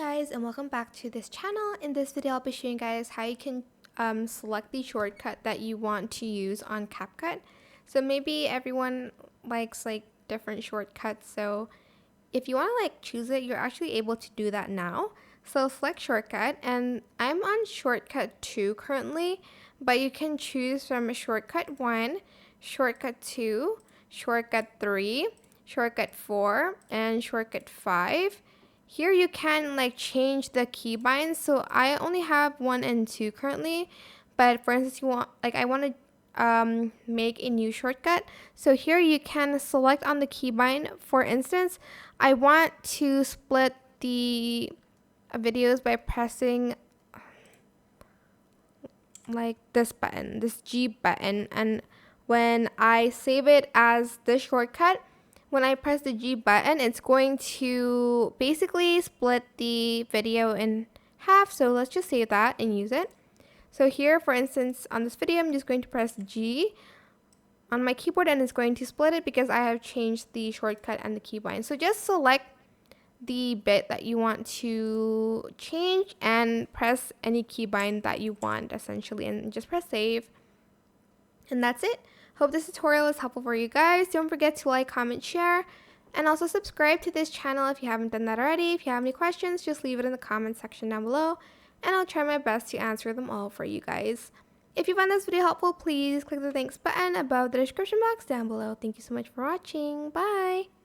guys, and welcome back to this channel. In this video I'll be showing you guys how you can select the shortcut that you want to use on CapCut. So maybe everyone likes like different shortcuts, so if you want to like choose it, you're actually able to do that now. So select shortcut, and I'm on shortcut 2 currently, but you can choose from shortcut 1, shortcut 2, shortcut 3, shortcut 4, and shortcut 5. Here you can like change the keybinds. So I only have 1 and 2 currently, but for instance, I want to make a new shortcut. So here you can select on the keybind. For instance, I want to split the videos by pressing like this button, this G button, and when I save it as this shortcut, when I press the G button, it's going to basically split the video in half. So let's just save that and use it. So here, for instance, on this video, I'm just going to press G on my keyboard and it's going to split it because I have changed the shortcut and the keybind. So just select the bit that you want to change and press any keybind that you want essentially, and just press save. And that's it. Hope this tutorial is helpful for you guys. Don't forget to like, comment, share, and also subscribe to this channel if you haven't done that already. If you have any questions, just leave it in the comment section down below, and I'll try my best to answer them all for you guys. If you found this video helpful, please click the thanks button above the description box down below. Thank you so much for watching. Bye!